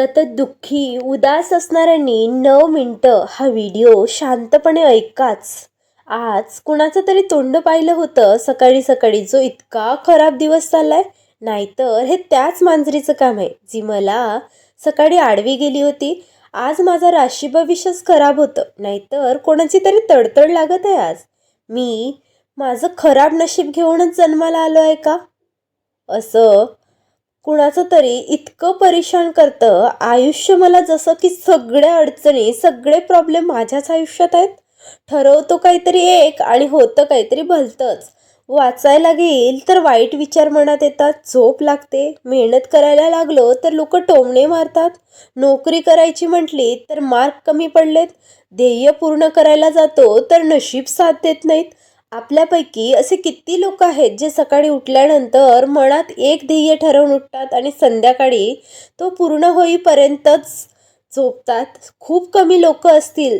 सतत दुःखी उदास असणाऱ्यांनी 9 मिनिटं हा व्हिडिओ शांतपणे ऐकाच. आज कुणाचं तरी तोंड पाहिलं होतं सकाळी सकाळी, जो इतका खराब दिवस चाललाय. नाहीतर हे त्याच मांजरीचं काम आहे जी मला सकाळी आडवी गेली होती. आज माझा राशी भविष्यच खराब होतं, नाहीतर कोणाची तरी तडतड लागत आहे. आज मी माझं खराब नशीब घेऊनच जन्माला आलो आहे का? असं कुणाचं तरी इतकं परेशान करतं आयुष्य मला, जसं की सगळ्या अडचणी सगळे प्रॉब्लेम माझ्याच आयुष्यात आहेत. ठरवतो काहीतरी एक आणि होतं काहीतरी भलतंच. वाचायला घेईल तर वाईट विचार मनात येतात, झोप लागते. मेहनत करायला लागलो तर लोक टोमणे मारतात. नोकरी करायची म्हटली तर मार्क कमी पडलेत. ध्येय पूर्ण करायला जातो तर नशीब साथ देत नाहीत. आपल्यापैकी असे किती लोक आहेत जे सकाळी उठल्यानंतर मनात एक ध्येय ठरवून उठतात आणि संध्याकाळी तो पूर्ण होईपर्यंतच झोपतात. खूप कमी लोक असतील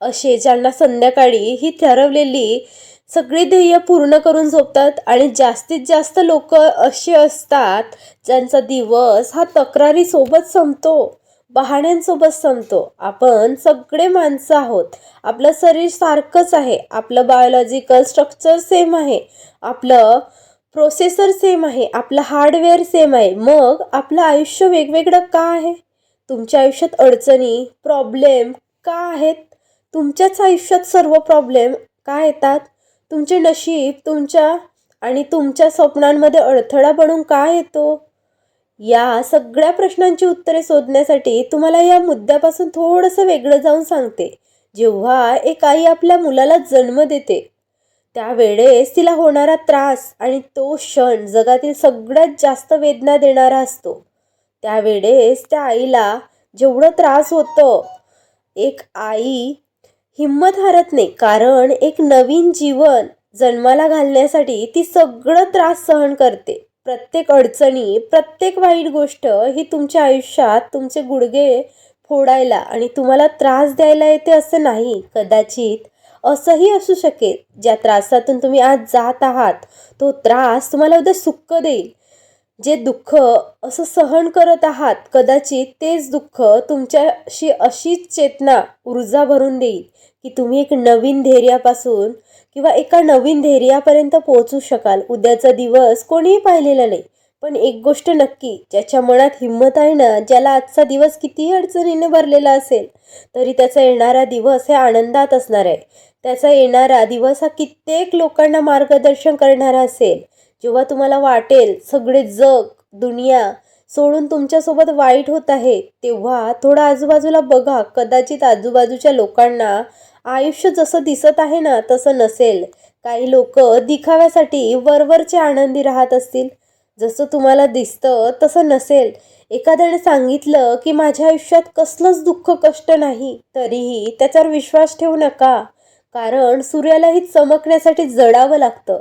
असे ज्यांना संध्याकाळी ही ठरवलेली सगळी ध्येय पूर्ण करून झोपतात, आणि जास्तीत जास्त लोक असे असतात ज्यांचा दिवस हा तक्रारीसोबत संपतो, बहाण्यांसोबत संपतो. आपण सगळे माणसं आहोत. आपलं शरीर सारखंच आहे, आपलं बायोलॉजिकल स्ट्रक्चर सेम आहे, आपलं प्रोसेसर सेम आहे, आपलं हार्डवेअर सेम आहे. मग आपलं आयुष्य वेगवेगळं का आहे? तुमच्या आयुष्यात अडचणी, प्रॉब्लेम का आहेत? तुमच्याच आयुष्यात सर्व प्रॉब्लेम का येतात? तुमचे नशीब तुमच्या स्वप्नांमध्ये अडथळा बनून का येतो? या सगळ्या प्रश्नांची उत्तरे शोधण्यासाठी तुम्हाला या मुद्द्यापासून थोडंसं वेगळं जाऊन सांगते. जेव्हा एक आई आपल्या मुलाला जन्म देते त्यावेळेस तिला होणारा त्रास आणि तो क्षण जगातील सगळ्यात जास्त वेदना देणारा असतो. त्यावेळेस त्या आईला जेवढं त्रास होतं, एक आई हिंमत हारत नाही, कारण एक नवीन जीवन जन्माला घालण्यासाठी ती सगळं त्रास सहन करते. प्रत्येक अडचणी, प्रत्येक वाईट गोष्ट ही तुमच्या आयुष्यात तुमचे गुडघे फोडायला आणि तुम्हाला त्रास द्यायला येते असं नाही. कदाचित असंही असू शकेल, ज्या त्रासातून तुम्ही आज जात आहात तो त्रास तुम्हाला उद्या सुख देईल. जे दुःख असं सहन करत आहात, कदाचित तेच दुःख तुमच्याशी अशीच चेतना, ऊर्जा भरून देईल की तुम्ही एक नवीन धैर्यापासून किंवा एका नवीन धैर्यापर्यंत पोहोचू शकाल. उद्याचा दिवस कोणीही पाहिलेला नाही, पण एक गोष्ट नक्की, ज्याच्या मनात हिंमत आहे ना, ज्याला आजचा दिवस कितीही अडचणीने भरलेला असेल तरी त्याचा येणारा दिवस हे आनंदात असणार आहे. त्याचा येणारा दिवस हा कित्येक लोकांना मार्गदर्शन करणारा असेल. जेव्हा तुम्हाला वाटेल सगळे जग, दुनिया सोडून तुमच्यासोबत वाईट होत आहे, तेव्हा थोडं आजूबाजूला बघा. कदाचित आजूबाजूच्या लोकांना आयुष्य जसं दिसत आहे ना तसं नसेल. काही लोक दिखाव्यासाठी वरवरचे आनंदी राहत असतील. जसं तुम्हाला दिसतं तसं नसेल. एखाद्याने सांगितलं की माझ्या आयुष्यात कसलंच दुःख कष्ट नाही, तरीही त्याच्यावर विश्वास ठेवू नका. कारण सूर्यालाही चमकण्यासाठी जळावं लागतं.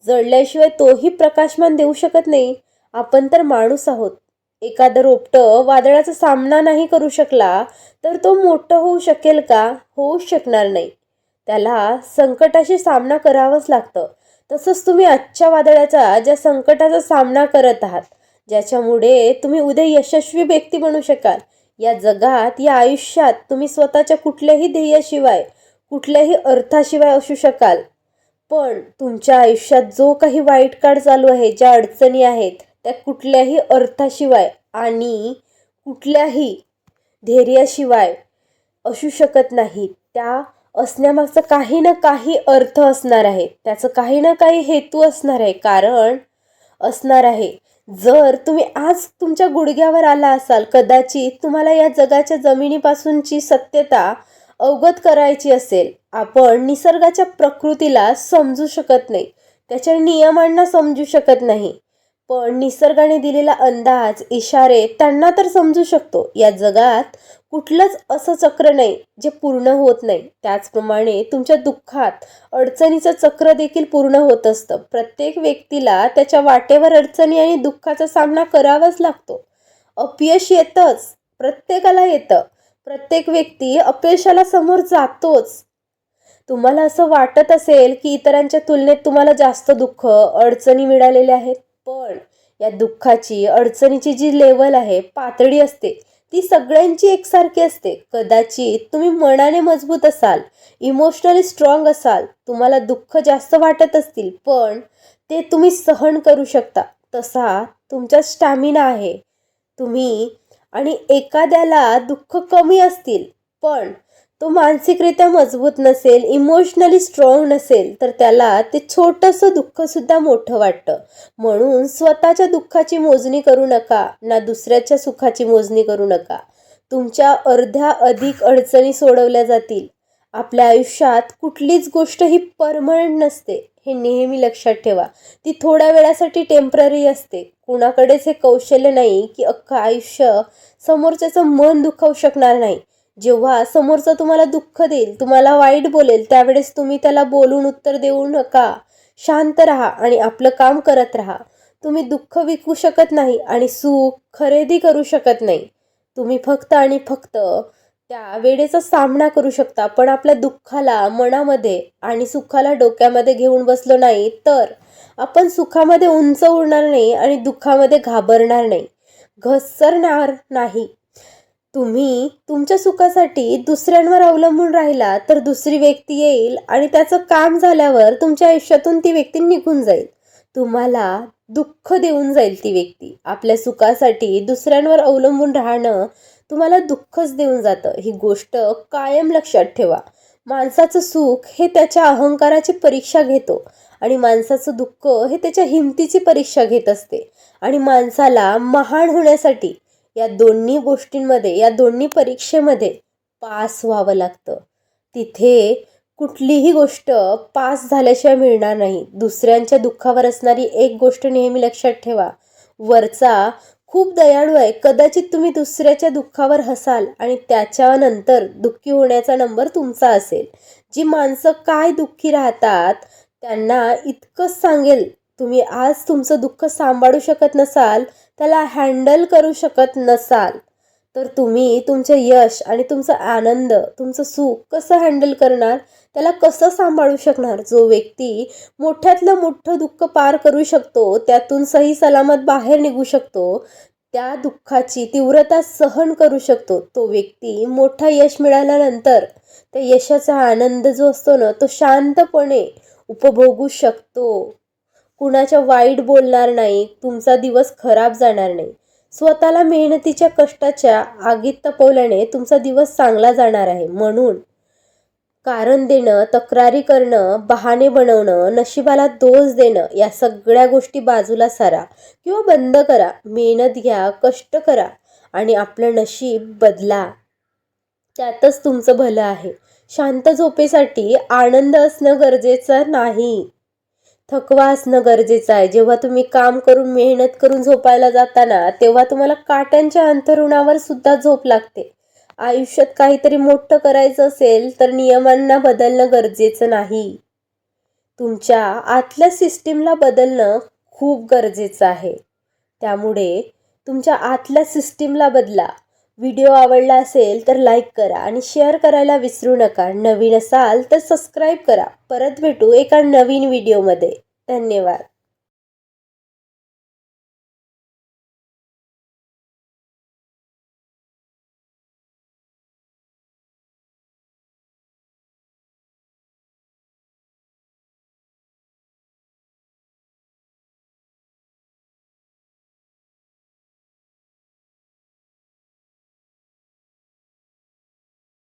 जळल्याशिवाय तोही प्रकाशमान देऊ शकत नाही. आपण तर माणूस आहोत. एखादं रोपटं वादळाचा सामना नाही करू शकला तर तो मोठं होऊ शकेल का? होऊच शकणार नाही. त्याला संकटाशी सामना करावाच लागतं. तसंच तुम्ही आजच्या वादळाचा, ज्या संकटाचा सामना करत आहात, ज्याच्यामुळे तुम्ही उद्या यशस्वी व्यक्ती बनू शकाल. या जगात, या आयुष्यात तुम्ही स्वतःच्या कुठल्याही ध्येयाशिवाय, कुठल्याही अर्थाशिवाय असू शकाल. पण तुमच्या आयुष्यात जो काही वाईट काळ चालू आहे, ज्या अडचणी आहेत, त्या कुठल्याही अर्थाशिवाय आणि कुठल्याही धैर्याशिवाय असू शकत नाहीत. त्या असण्यामागचा काही ना काही अर्थ असणार आहे, त्याचं काही ना काही हेतू असणार आहे, कारण असणार आहे. जर तुम्ही आज तुमच्या गुडघ्यावर आला असाल, कदाचित तुम्हाला या जगाच्या जमिनीपासूनची सत्यता अवगत करायची असेल. आपण निसर्गाच्या प्रकृतीला समजू शकत नाही, त्याच्या नियमांना समजू शकत नाही, पण निसर्गाने दिलेला अंदाज, इशारे त्यांना तर समजू शकतो. या जगात कुठलंच असं चक्र नाही जे पूर्ण होत नाही. त्याचप्रमाणे तुमच्या दुःखात अडचणीचं चक्र देखील पूर्ण होत असतं. प्रत्येक व्यक्तीला त्याच्या वाटेवर अडचणी आणि दुःखाचा सामना करावाच लागतो. अपयश येतंच, प्रत्येकाला येतं. प्रत्येक व्यक्ती अपयशाला समोर जातोच. तुम्हाला असं वाटत असेल की इतरांच्या तुलनेत तुम्हाला जास्त दुःख, अडचणी मिळालेल्या आहेत, पण या दुःखाची, अडचणीची जी लेवल आहे, पातळी असते, ती सगळ्यांची एकसारखी असते. कदाचित तुम्ही मनाने मजबूत असाल, इमोशनली स्ट्रॉंग असाल, तुम्हाला दुःख जास्त वाटत असतील, पण ते तुम्ही सहन करू शकता. तसा तुमचा स्टॅमिना आहे. तुम्ही आणि एखाद्याला दुःख कमी असतील, पण तो मानसिकरित्या मजबूत नसेल, इमोशनली स्ट्रॉंग नसेल, तर त्याला ते छोटंसं दुःखसुद्धा मोठं वाटतं. म्हणून स्वतःच्या दुःखाची मोजणी करू नका, ना दुसऱ्याच्या सुखाची मोजणी करू नका. तुमच्या अर्ध्या अधिक अडचणी सोडवल्या जातील. आपल्या आयुष्यात कुठलीच गोष्ट ही परमनंट नसते, हे नेहमी लक्षात ठेवा. ती थोड्या वेळासाठी टेम्पररी असते. कुणाकडेच हे कौशल्य नाही की अख्खं आयुष्य समोरच्याचं मन दुखावू शकणार नाही. जेव्हा समोरचा तुम्हाला दुःख देईल, तुम्हाला वाईट बोलेल, त्यावेळेस तुम्ही त्याला बोलून उत्तर देऊ नका. शांत राहा आणि आपलं काम करत राहा. तुम्ही दुःख विकू शकत नाही आणि सुख खरेदी करू शकत नाही. तुम्ही फक्त आणि फक्त त्या वेळेचा सामना करू शकता, पण आपल्या दुःखाला मनामध्ये आणि सुखाला डोक्यामध्ये घेऊन बसलो नाही, तर आपण सुखामध्ये उंच उडणार नाही आणि दुःखामध्ये घाबरणार नाही, घसरणार नाही. तुम्ही तुमच्या सुखासाठी दुसऱ्यांवर अवलंबून राहिला तर दुसरी व्यक्ती येईल आणि त्याचं काम झाल्यावर तुमच्या आयुष्यातून ती व्यक्ती निघून जाईल. तुम्हाला दुःख देऊन जाईल ती व्यक्ती. आपल्या सुखासाठी दुसऱ्यांवर अवलंबून राहणं तुम्हाला दुःखच देऊन जातं. ही गोष्ट कायम लक्षात ठेवा. माणसाचं सुख हे त्याच्या अहंकाराची परीक्षा घेतो आणि माणसाचं दुःख हे त्याच्या हिमतीची परीक्षा घेत असते. आणि माणसाला महान होण्यासाठी या दोन्ही गोष्टींमध्ये, या दोन्ही परीक्षेमध्ये पास व्हावं लागतं. तिथे कुठलीही गोष्ट पास झाल्याशिवाय मिळणार नाही. दुसऱ्यांच्या दुःखावर असणारी एक गोष्ट नेहमी लक्षात ठेवा, वरचा खूप दयाळू आहे. कदाचित तुम्ही दुसऱ्याच्या दुःखावर हसाल आणि त्याच्यानंतर दुःखी होण्याचा नंबर तुमचा असेल. जी माणसं काय दुःखी राहतात त्यांना इतकंच सांगेल, तुम्ही आज तुमचं दुःख सांभाळू शकत नसाल, त्याला हँडल करू शकत नसाल, तर तुम्ही तुमचे यश आणि तुमचा आनंद, तुमचं सुख कसं हँडल करणार, त्याला कसं सांभाळू शकणार? जो व्यक्ती मोठ्यातलं मोठं दुःख पार करू शकतो, त्यातून सही सलामत बाहेर निघू शकतो, त्या दुःखाची तीव्रता सहन करू शकतो, तो व्यक्ती मोठा यश मिळाल्यानंतर त्या यशाचा आनंद जो असतो ना, तो शांतपणे उपभोगू शकतो. कुणाच्या वाईट बोलणार नाही, तुमचा दिवस खराब जाणार नाही. स्वतःला मेहनतीच्या कष्टाच्या आगीत तपवल्याने तुमचा दिवस चांगला जाणार आहे. म्हणून कारण देणं, तक्रारी करणं, बहाणे बनवणं, नशिबाला दोष देणं, या सगळ्या गोष्टी बाजूला सारा किंवा बंद करा. मेहनत घ्या, कष्ट करा आणि आपलं नशीब बदला. त्यातच तुमचं भलं आहे. शांत झोपेसाठी आनंद असणं गरजेचं नाही, थकवा असणं गरजेचं आहे. जेव्हा तुम्ही काम करून, मेहनत करून झोपायला जाताना, तेव्हा तुम्हाला काट्यांच्या अंथरुणावर सुद्धा झोप लागते. आयुष्यात काहीतरी मोठं करायचं असेल तर नियमांना बदलणं गरजेचं नाही. तुमच्या आतल्या सिस्टीमला बदलणं खूप गरजेचं आहे. त्यामुळे तुमच्या आतल्या सिस्टीमला बदला. व्हिडिओ आवडला असेल तर लाईक करा आणि शेअर करायला विसरू नका. नवीन असाल तर सबस्क्राईब करा. परत भेटू एका नवीन व्हिडिओमध्ये. धन्यवाद.